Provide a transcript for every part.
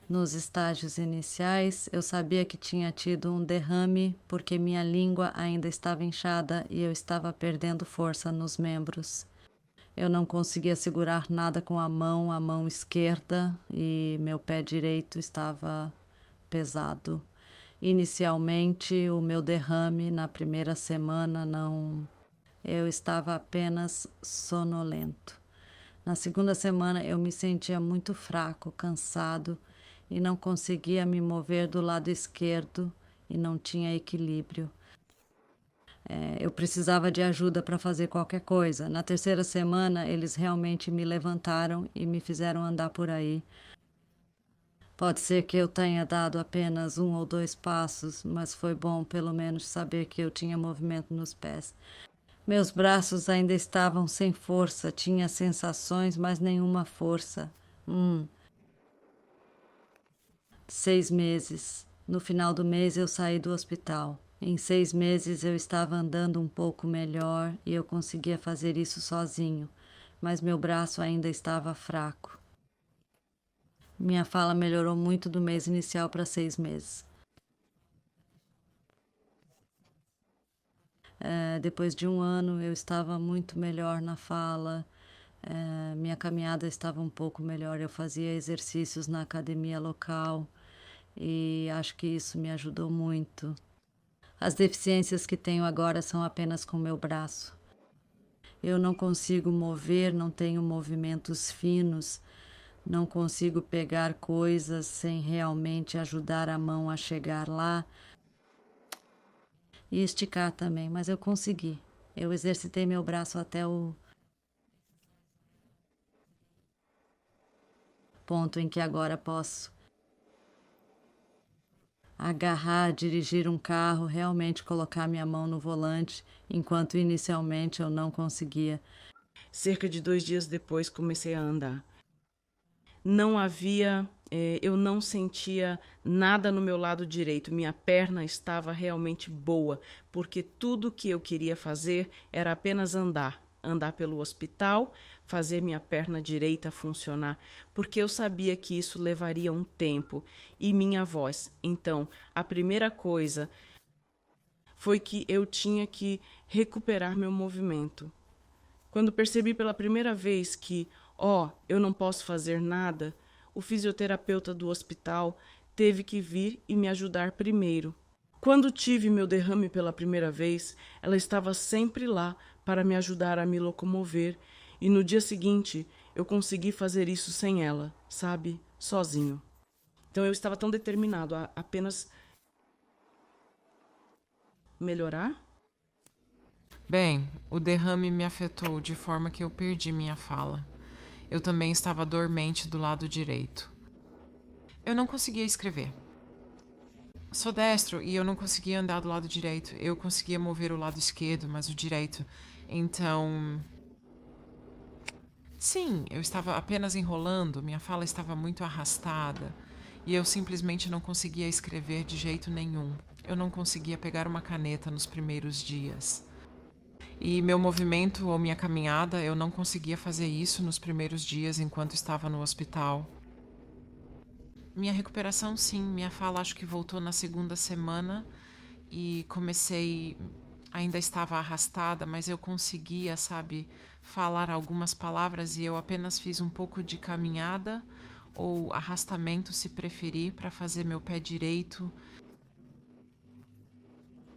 Nos estágios iniciais, eu sabia que tinha tido um derrame porque minha língua ainda estava inchada e eu estava perdendo força nos membros. Eu não conseguia segurar nada com a mão esquerda, e meu pé direito estava pesado. Inicialmente, o meu derrame na primeira semana não. Eu estava apenas sonolento. Na segunda semana, eu me sentia muito fraco, cansado e não conseguia me mover do lado esquerdo e não tinha equilíbrio. Eu precisava de ajuda para fazer qualquer coisa. Na terceira semana, eles realmente me levantaram e me fizeram andar por aí. Pode ser que eu tenha dado apenas 1 ou 2 passos, mas foi bom pelo menos saber que eu tinha movimento nos pés. Meus braços ainda estavam sem força, tinha sensações, mas nenhuma força. 6 meses. No final do mês eu saí do hospital. Em 6 meses eu estava andando um pouco melhor e eu conseguia fazer isso sozinho, mas meu braço ainda estava fraco. Minha fala melhorou muito do mês inicial para 6 meses. Depois de um ano eu estava muito melhor na fala, minha caminhada estava um pouco melhor, eu fazia exercícios na academia local e acho que isso me ajudou muito. As deficiências que tenho agora são apenas com meu braço. Eu não consigo mover, não tenho movimentos finos, não consigo pegar coisas sem realmente ajudar a mão a chegar lá e esticar também, mas eu consegui. Eu exercitei meu braço até o ponto em que agora posso agarrar, dirigir um carro, realmente colocar minha mão no volante, enquanto inicialmente eu não conseguia. Cerca de 2 dias depois comecei a andar. Não havia, eu não sentia nada no meu lado direito. Minha perna estava realmente boa, porque tudo que eu queria fazer era apenas andar. Andar pelo hospital, fazer minha perna direita funcionar, porque eu sabia que isso levaria um tempo e minha voz. Então, a primeira coisa foi que eu tinha que recuperar meu movimento. Quando percebi pela primeira vez que, eu não posso fazer nada, o fisioterapeuta do hospital teve que vir e me ajudar primeiro. Quando tive meu derrame pela primeira vez, ela estava sempre lá para me ajudar a me locomover, e no dia seguinte eu consegui fazer isso sem ela, sabe? Sozinho. Então eu estava tão determinado a apenas melhorar. Bem, o derrame me afetou de forma que eu perdi minha fala. Eu também estava dormente do lado direito. Eu não conseguia escrever. Sou destro e eu não conseguia andar do lado direito. Eu conseguia mover o lado esquerdo, mas o direito. Então, sim, eu estava apenas enrolando, minha fala estava muito arrastada e eu simplesmente não conseguia escrever de jeito nenhum. Eu não conseguia pegar uma caneta nos primeiros dias. E meu movimento ou minha caminhada, eu não conseguia fazer isso nos primeiros dias enquanto estava no hospital. Minha recuperação, sim, minha fala acho que voltou na segunda semana e comecei. Ainda estava arrastada, mas eu conseguia, sabe, falar algumas palavras e eu apenas fiz um pouco de caminhada ou arrastamento, se preferir, para fazer meu pé direito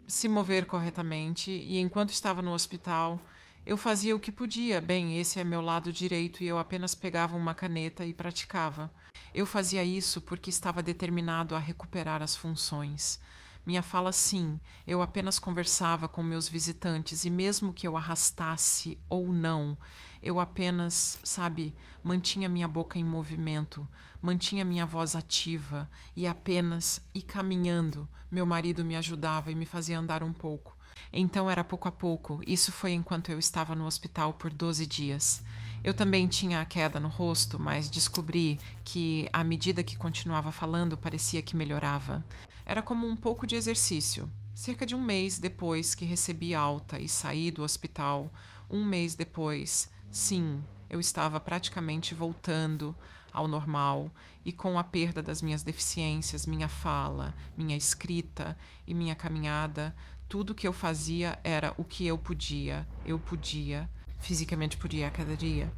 se mover corretamente. E enquanto estava no hospital, eu fazia o que podia. Bem, esse é meu lado direito e eu apenas pegava uma caneta e praticava. Eu fazia isso porque estava determinado a recuperar as funções. Minha fala, sim, eu apenas conversava com meus visitantes e mesmo que eu arrastasse ou não, eu apenas, sabe, mantinha minha boca em movimento, mantinha minha voz ativa e apenas e caminhando, meu marido me ajudava e me fazia andar um pouco. Então era pouco a pouco. Isso foi enquanto eu estava no hospital por 12 dias. Eu também tinha a queda no rosto, mas descobri que, à medida que continuava falando, parecia que melhorava. Era como um pouco de exercício. Cerca de um mês depois que recebi alta e saí do hospital, um mês depois, sim, eu estava praticamente voltando ao normal e com a perda das minhas deficiências, minha fala, minha escrita e minha caminhada, tudo que eu fazia era o que eu podia, fisicamente podia a cada dia.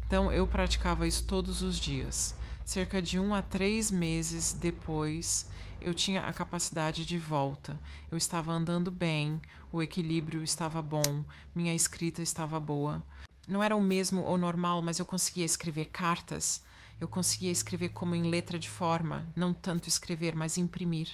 Então eu praticava isso todos os dias. Cerca de 1 a 3 meses depois, eu tinha a capacidade de volta. Eu estava andando bem, o equilíbrio estava bom, minha escrita estava boa. Não era o mesmo ou normal, mas eu conseguia escrever cartas. Eu conseguia escrever como em letra de forma, não tanto escrever, mas imprimir.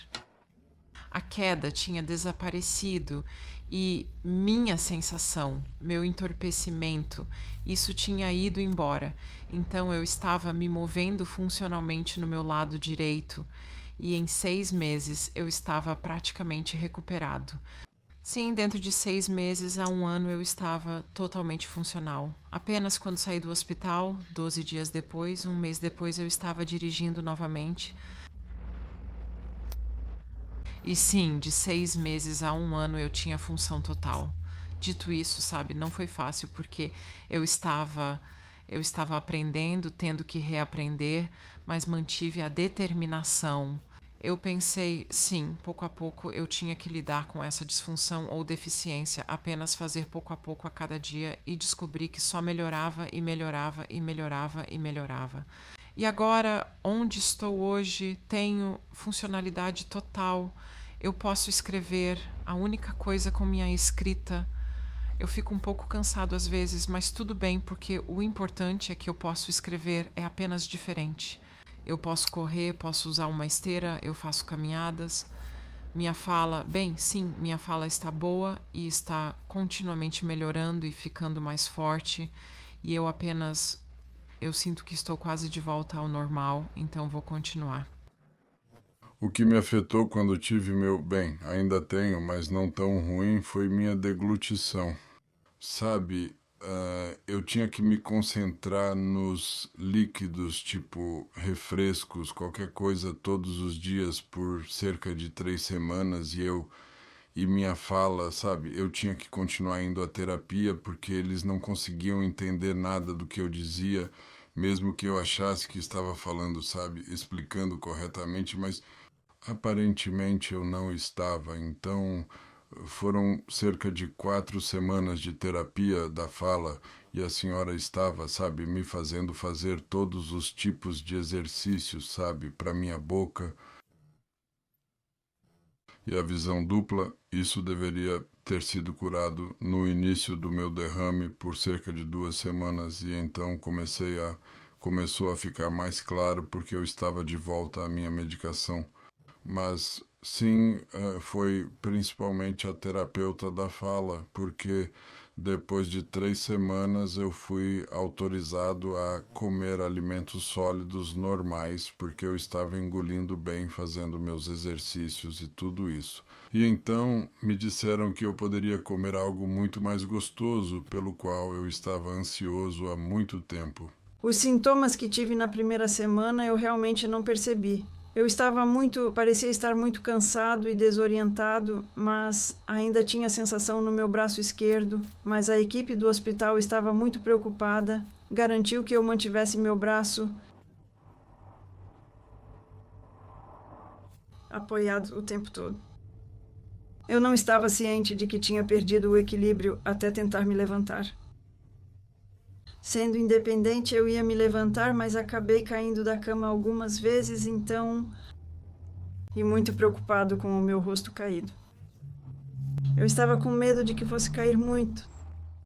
A queda tinha desaparecido e minha sensação, meu entorpecimento, isso tinha ido embora. Então eu estava me movendo funcionalmente no meu lado direito e em 6 meses eu estava praticamente recuperado. Sim, dentro de 6 meses a 1 ano eu estava totalmente funcional. Apenas quando saí do hospital, 12 dias depois, 1 mês depois, eu estava dirigindo novamente. E sim, de 6 meses a 1 ano eu tinha função total. Dito isso, sabe, não foi fácil porque eu estava aprendendo, tendo que reaprender, mas mantive a determinação. Eu pensei, sim, pouco a pouco eu tinha que lidar com essa disfunção ou deficiência, apenas fazer pouco a pouco a cada dia e descobri que só melhorava e melhorava e melhorava e melhorava. E agora, onde estou hoje, tenho funcionalidade total. Eu posso escrever, a única coisa com minha escrita, eu fico um pouco cansado às vezes, mas tudo bem, porque o importante é que eu posso escrever, é apenas diferente. Eu posso correr, posso usar uma esteira, eu faço caminhadas. Minha fala, bem, sim, minha fala está boa e está continuamente melhorando e ficando mais forte. E eu sinto que estou quase de volta ao normal, então vou continuar. O que me afetou quando tive bem, ainda tenho, mas não tão ruim, foi minha deglutição. Sabe, eu tinha que me concentrar nos líquidos, tipo refrescos, qualquer coisa, todos os dias por cerca de 3 semanas e minha fala, sabe, eu tinha que continuar indo à terapia porque eles não conseguiam entender nada do que eu dizia, mesmo que eu achasse que estava falando, sabe, explicando corretamente, mas aparentemente eu não estava, então foram cerca de 4 semanas de terapia da fala e a senhora estava, sabe, me fazendo fazer todos os tipos de exercícios, sabe, para minha boca. E a visão dupla, isso deveria ter sido curado no início do meu derrame por cerca de 2 semanas e então começou a ficar mais claro porque eu estava de volta à minha medicação. Mas sim, foi principalmente a terapeuta da fala, porque depois de 3 semanas eu fui autorizado a comer alimentos sólidos normais, porque eu estava engolindo bem, fazendo meus exercícios e tudo isso. E então me disseram que eu poderia comer algo muito mais gostoso, pelo qual eu estava ansioso há muito tempo. Os sintomas que tive na primeira semana eu realmente não percebi. Parecia estar muito cansado e desorientado, mas ainda tinha sensação no meu braço esquerdo. Mas a equipe do hospital estava muito preocupada, garantiu que eu mantivesse meu braço apoiado o tempo todo. Eu não estava ciente de que tinha perdido o equilíbrio até tentar me levantar. Sendo independente, eu ia me levantar, mas acabei caindo da cama algumas vezes, e muito preocupado com o meu rosto caído. Eu estava com medo de que fosse cair muito.